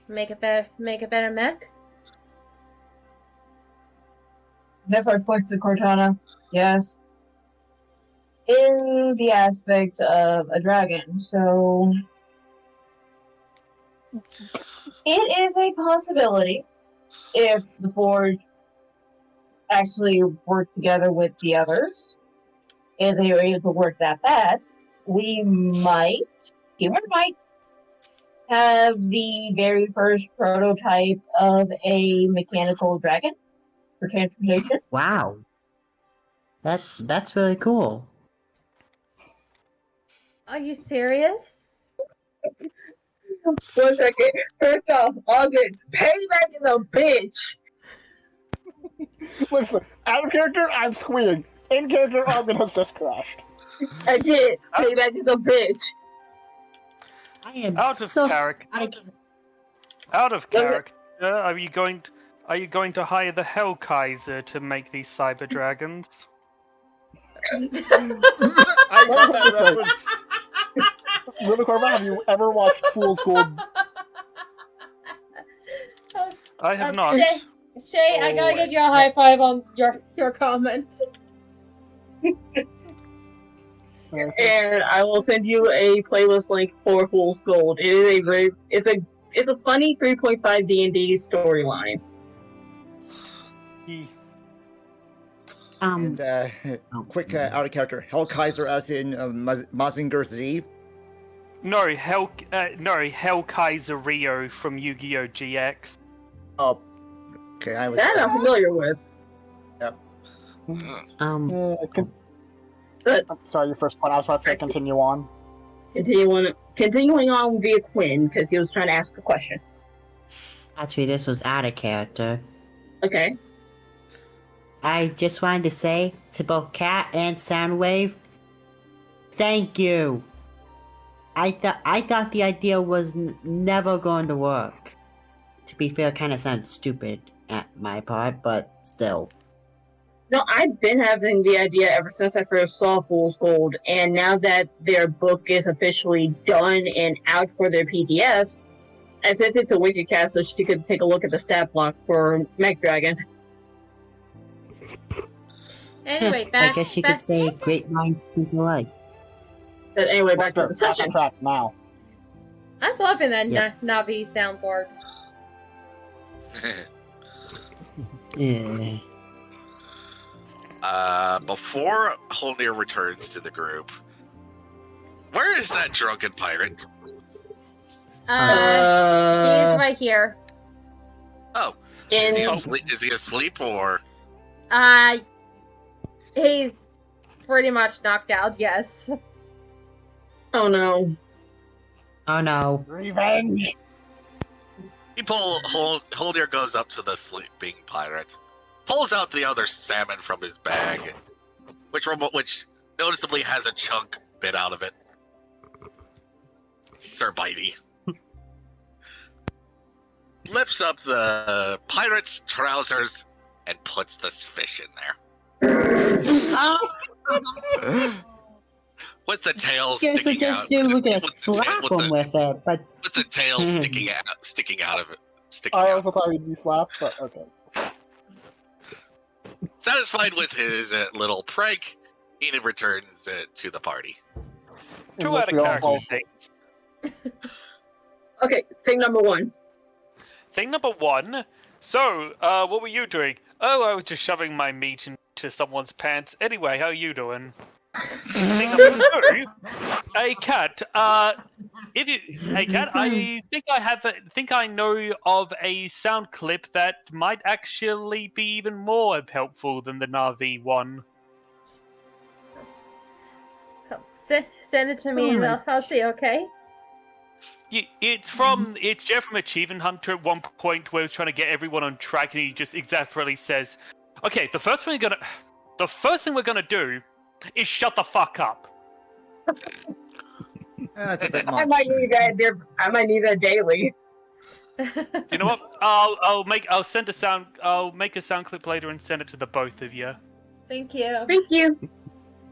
Make a better mech. Nefer points to Cortana. Yes. In the aspect of a dragon, so it is a possibility if the Forge actually worked together with the others, if they were able to work that fast, we might have the very first prototype of a mechanical dragon for transportation. Wow. That's really cool. Are you serious? 1 second. First off, August, payback is a bitch. Listen, out of character, I'm squealing. In character, Armin has just crashed. I did. Payback is a bitch. I am out of so character. Out of character. Are you going to hire the Hell Kaiser to make these cyber dragons? I got that reference. Unicorn, have you ever watched Fool's Gold? I have not. Shay, I gotta give you a high five on your comment. And I will send you a playlist link for Fool's Gold. It is it's a funny 3.5 D&D storyline. And quick out of character, Hellkaiser as in Mazinger Z. No, Hellkaiser Rio from Yu-Gi-Oh! GX. Oh, okay. I was. That I'm familiar with. Yep. I'm sorry, your first point. I was about to say continue on. Continuing on via Quinn, because he was trying to ask a question. Actually, this was out of character. Okay. I just wanted to say to both Cat and Soundwave, thank you. I thought the idea was never going to work. To be fair, it kind of sounds stupid at my part, but still. No, I've been having the idea ever since I first saw Fool's Gold, and now that their book is officially done and out for their PDFs, I sent it to WikiCast so she could take a look at the stat block for Mech Dragon. Anyway, I guess you could say great minds think alike. But anyway, back to the session. Track now. I'm loving that Yep. Navi soundboard. Yeah. Before Holnir returns to the group, where is that drunken pirate? He is right here. Oh, is he asleep or? He's pretty much knocked out, yes. Oh no. Oh no. Revenge! Holnir goes up to the sleeping pirate, pulls out the other salmon from his bag, which noticeably has a chunk bit out of it. Sir Bitey. Lifts up the pirate's trousers and puts this fish in there. With the tail Guess sticking just out. do look at slap him with it, but with the tail sticking out of it. I also thought he'd be slapped, but okay. Satisfied with his little prank, Enid returns to the party. Two out of character things. Okay, thing number one. Thing number one. So, what were you doing? Oh, I was just shoving my meat into someone's pants. Anyway, how are you doing? Thing number two. Hey, Cat. Hey, Cat. I think I know of a sound clip that might actually be even more helpful than the Navi one. Send it to me and I'll see, okay? It's Jeff from Achievement Hunter at one point where he was trying to get everyone on track and he just exasperately says, okay, the first thing we're gonna do is shut the fuck up. That's a bit much. I might need that daily. You know what? I'll make a sound clip later and send it to the both of you. Thank you. Thank you.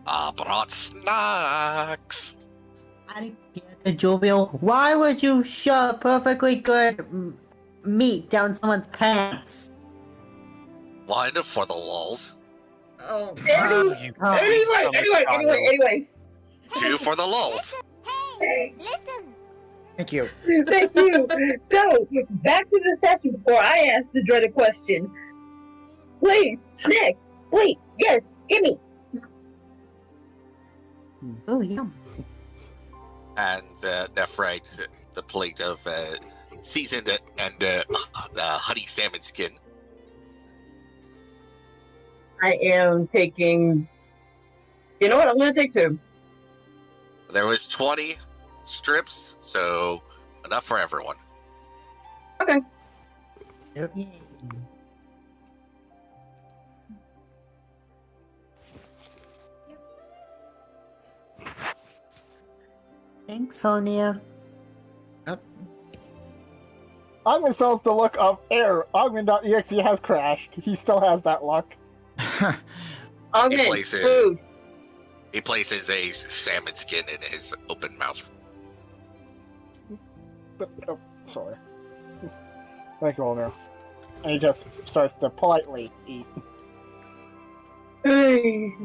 I brought snacks. Jovial, why would you shove perfectly good meat down someone's pants? One for the lulz. Oh. Anyway. Two for the lulz. Listen. Thank you. Thank you. So, back to the session before I ask the dreaded question. Please, snacks. Wait, yes, gimme. Oh, yum. And Nephrite, the plate of seasoned and honey salmon skin. I am taking... You know what? I'm going to take two. There was 20 strips, so enough for everyone. Okay. Yep. Thanks, Sonia. Yep. Ogman sells the luck of air. Ogman.exe has crashed. He still has that luck. Ogman, food. He places a salmon skin in his open mouth. Oh, sorry. Thank you, Olmir. And he just starts to politely eat. Hey.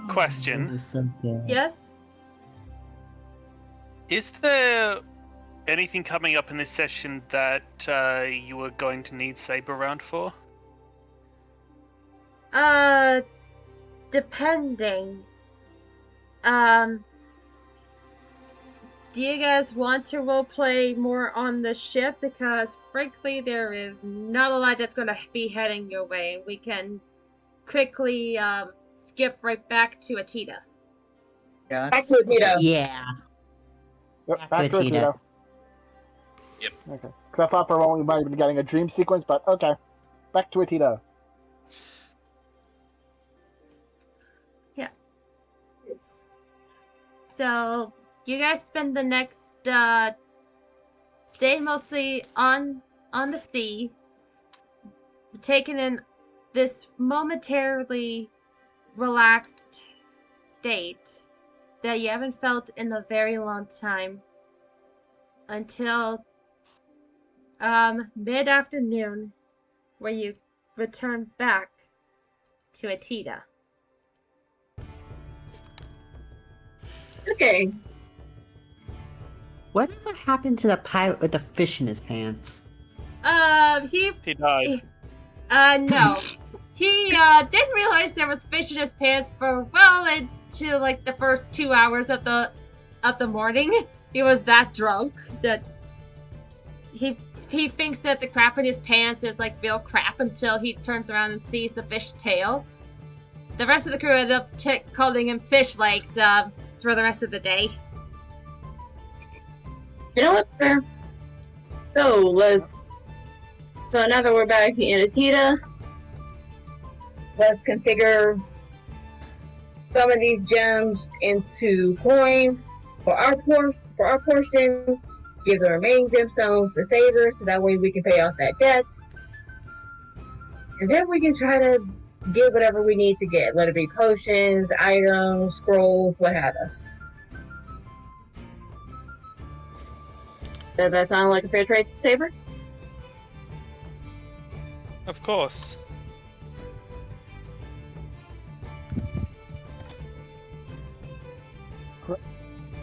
Question. This is so good. Yes? Is there anything coming up in this session that you are going to need Saber around for? Depending. Do you guys want to roleplay more on the ship? Because frankly, there is not a lot that's going to be heading your way. We can quickly skip right back to Atita. Yeah, Back to Atita. Yeah. Yep, Back to Atita. Atita. Yep. Okay. Because I thought for a moment we might have been getting a dream sequence, but okay. Back to Atita. Yeah. So, you guys spend the next day mostly on the sea, taking in this momentarily relaxed state that you haven't felt in a very long time until mid-afternoon, where you return back to Atita. Okay. Whatever happened to the pirate with the fish in his pants? He died. No. He didn't realize there was fish in his pants for well into like the first 2 hours of the morning. He was that drunk that he thinks that the crap in his pants is like real crap until he turns around and sees the fish tail. The rest of the crew ended up calling him fish legs for the rest of the day. You know what, sir? So now that we're back in Atita, let's configure some of these gems into coin for our portion. Give the remaining gemstones to Saber, so that way we can pay off that debt, and then we can try to get whatever we need to get. Let it be potions, items, scrolls, what have us. Does that sound like a fair trade, Saber? Of course.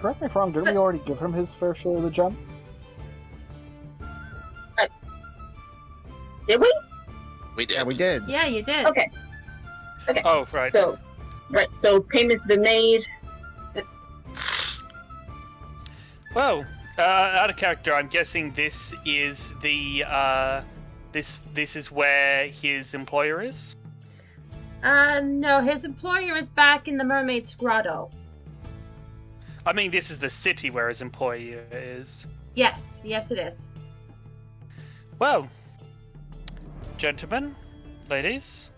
Correct me if I'm wrong, didn't we already give him his fair share of the gems? Did we? We did. Yeah, we did. Yeah, you did. Okay. Oh, right. So payments been made. Well, out of character, I'm guessing this is the this is where his employer is. No, his employer is back in the Mermaid's Grotto. I mean, this is the city where his employer is. Yes, it is. Well, gentlemen, ladies,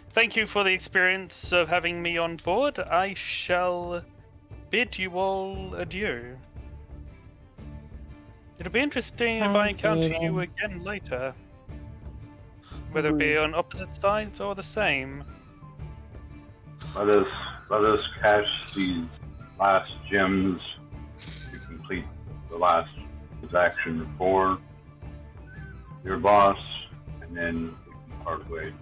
thank you for the experience of having me on board. I shall bid you all adieu. It'll be interesting if I encounter you again later. Whether it be on opposite sides or the same. Let us cash these last gems to complete the last transaction for your boss, and then we can part ways.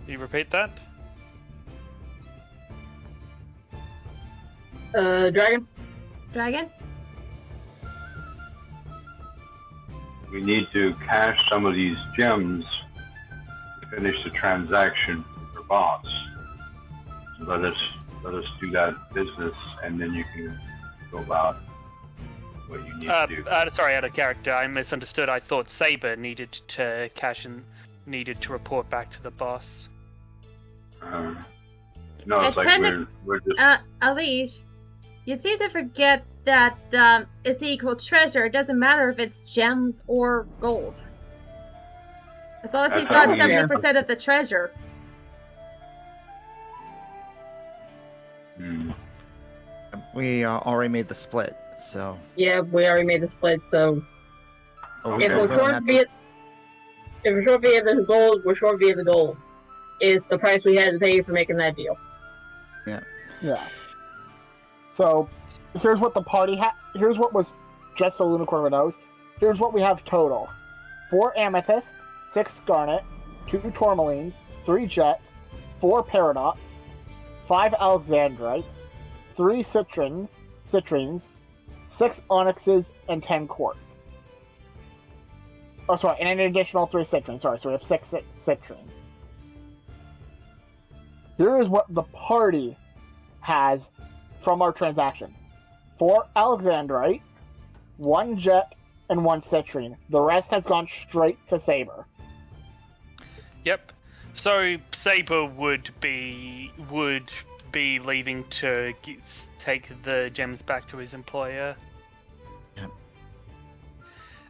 You repeat that? Dragon? Dragon? We need to cash some of these gems to finish the transaction with your boss. So let us do that business, and then you can go about what you need to do. Sorry, out of character. I misunderstood. I thought Saber needed to cash and needed to report back to the boss. No, it's like we're just... Alish, you seem to forget that it's equal treasure. It doesn't matter if it's gems or gold. As long as he's got 70% of the treasure. We already made the split, so... Yeah, we already made the split, so... Okay. If we're short via the gold, we're short via the gold. Is the price we had to pay for making that deal. Yeah. So, here's what the party here's what was, just so Lunicorn knows, here's what we have total. 4 amethyst, 6 garnet, 2 tourmalines, 3 jets, 4 paradox, 5 alexandrites, 3 citrines, 6 onyxes, and 10 quartz. Oh, sorry, and an additional 3 citrines. Sorry, so we have 6 citrines. Here is what the party has from our transaction. 4 alexandrite, 1 jet, and 1 citrine. The rest has gone straight to Saber. Yep. So Saber would be leaving to take the gems back to his employer. Yep.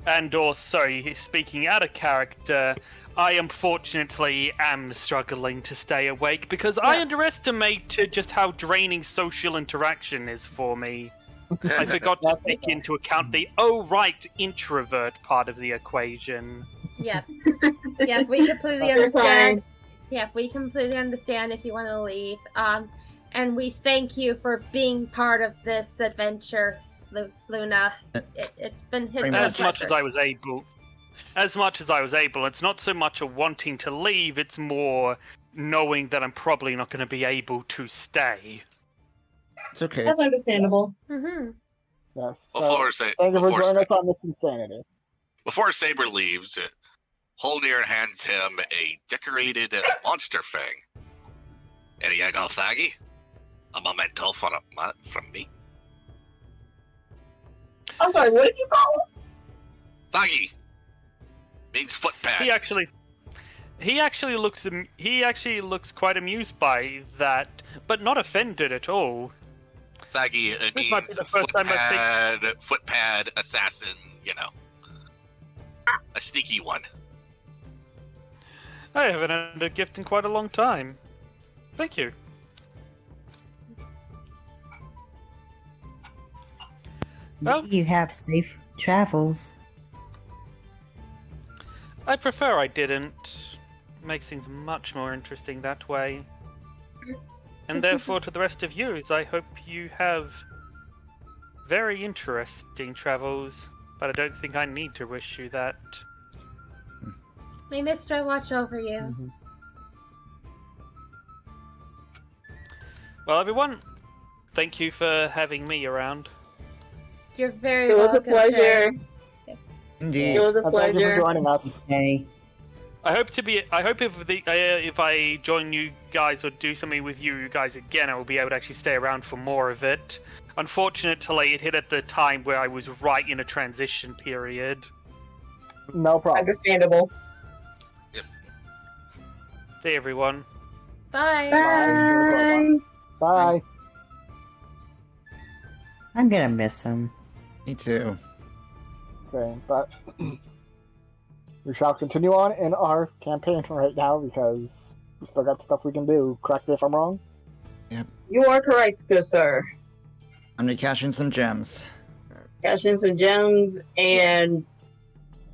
And also, speaking out of character, I unfortunately am struggling to stay awake because I underestimate just how draining social interaction is for me. I forgot to take into account the introvert part of the equation. Yep. Yep, we completely understand. Yep, we completely understand if you want to leave. And we thank you for being part of this adventure, Luna. It's been As much as I was able. It's not so much a wanting to leave, it's more knowing that I'm probably not going to be able to stay. It's okay. That's understandable. Mm-hmm. Yes. Thank you for joining us on this insanity. Before Saber leaves, Holnir hands him a decorated monster fang. Here you go, Thaggy. A memento from me. I'm sorry, what did you call him? Thaggy means foot pad. He actually looks quite amused by that, but not offended at all. Thaggy This might be means the first time foot pad assassin, a sneaky one. I haven't had a gift in quite a long time. Thank you. Well, You have safe travels. I prefer I didn't. Makes things much more interesting that way. And therefore, to the rest of you, I hope you have very interesting travels, but I don't think I need to wish you that. May Mistra watch over you. Mm-hmm. Well, everyone, thank you for having me around. You're very It was a welcome. pleasure. Indeed. It was a Thank you for pleasure. joining us. Okay. I hope if I join you guys or do something with you guys again, I will be able to actually stay around for more of it. Unfortunately, it hit at the time where I was right in a transition period. No problem. Understandable. See everyone. Bye. Bye. Bye. I'm gonna miss him. Me too. Same, but we shall continue on in our campaign right now because we still got stuff we can do. Correct me if I'm wrong. You are correct, good sir. I'm gonna cash in some gems. Cash in some gems, and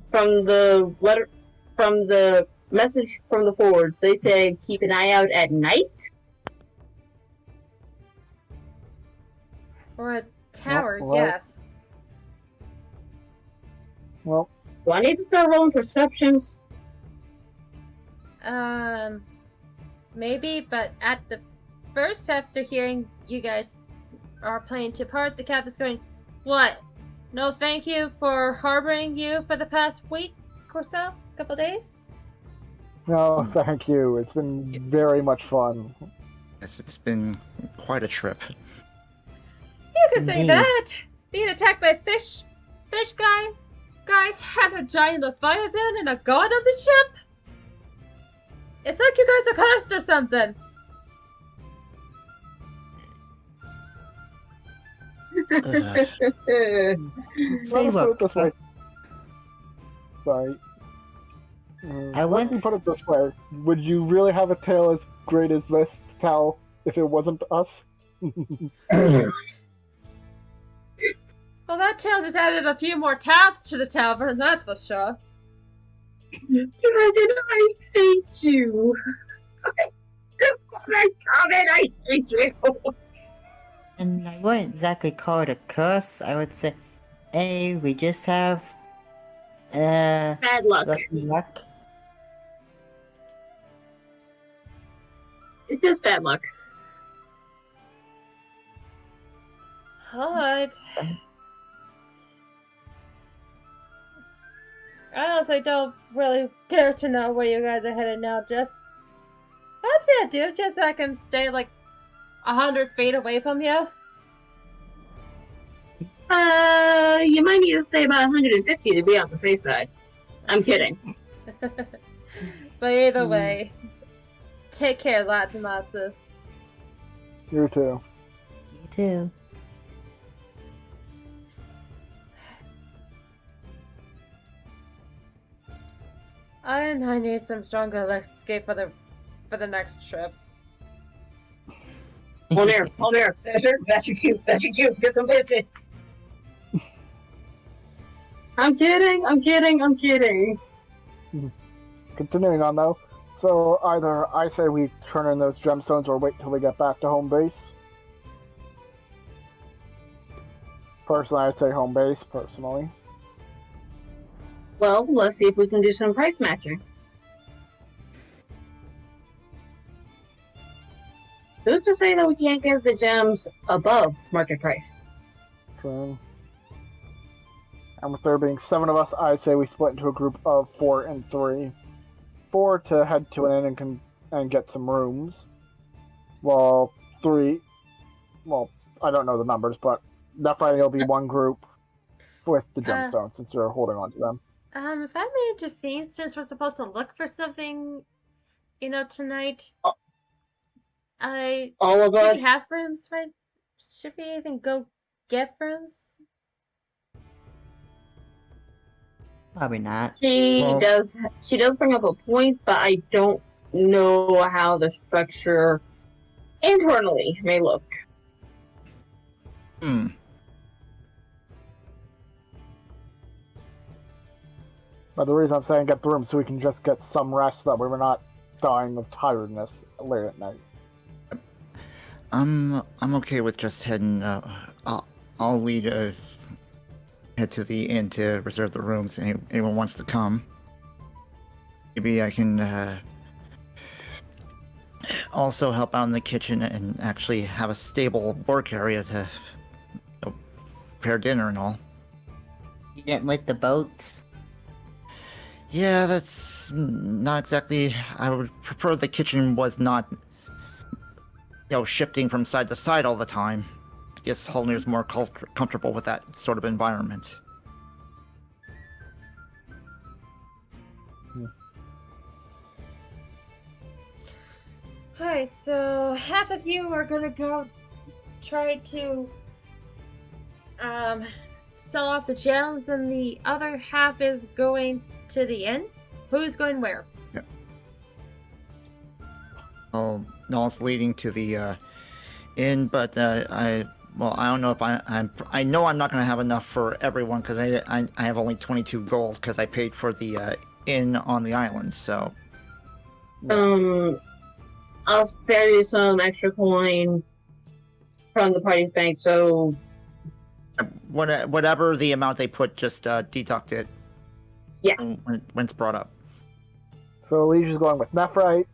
from the message from the forwards, they said keep an eye out at night. Or a tower, well- yes. Well, Do I need to start rolling perceptions? Maybe, but at the first, after hearing you guys are planning to part, the captain's going, what? No thank you for harboring you for the past week or so? Couple days? no, thank you. It's been very much fun. Yes, it's been quite a trip. You could say Indeed. that! Being attacked by fish guys had a giant Leviathan and a god on the ship? It's like you guys are cursed or something. Say Let me put it look, this way. Sorry. I Let me once- put it this way. Would you really have a tale as great as this to tell if it wasn't us? Well, that tale just added a few more tabs to the tavern, that's for sure. Dragon, I hate you. Good sorry, comment, I hate you. and I wouldn't exactly call it a curse. I would say, hey, we just have Bad luck. lucky luck. It's just bad luck. Alright. I honestly don't really care to know where you guys are headed now. Just what's that do? Just so I can stay like 100 feet away from you. You might need to stay about 150 to be on the safe side. I'm kidding. But either way, take care, lads and lasses. You too. You too. I need some stronger escape for the next trip. Hold there. That's your cue. Get some biscuits. I'm kidding. Continuing on though, so either I say we turn in those gemstones or wait till we get back to home base. Personally, I'd say home base, personally. Well, let's see if we can do some price matching. Who's to say that we can't get the gems above market price? True. And with there being 7 of us, I'd say we split into a group of 4 and 3. 4 to head to an inn and get some rooms. While 3, well, I don't know the numbers, but definitely it'll be one group with the gemstones since we're holding on to them. If I may intervene, since we're supposed to look for something, tonight, All of do us. we have rooms, right? Should we even go get rooms? Probably not. She does bring up a point, but I don't know how the structure internally may look. But the reason I'm saying get the room so we can just get some rest so that we're not dying of tiredness late at night. I'm okay with just heading. I'll lead. Head to the inn to reserve the rooms. Anyone wants to come? Maybe I can also help out in the kitchen and actually have a stable work area to prepare dinner and all. You get with the boats? Yeah, that's not exactly. I would prefer the kitchen was not, shifting from side to side all the time. I guess Holner's more comfortable with that sort of environment. Alright, so half of you are gonna go try to sell off the gems, and the other half is going to the inn? Who's going where? Yeah. All's leading to the inn, but I don't know if I know I'm not going to have enough for everyone because I have only 22 gold because I paid for the inn on the island. So I'll spare you some extra coin from the party's bank. So whatever the amount they put, just deduct it. Yeah. When it's brought up. So Alicia's going with Nephrite,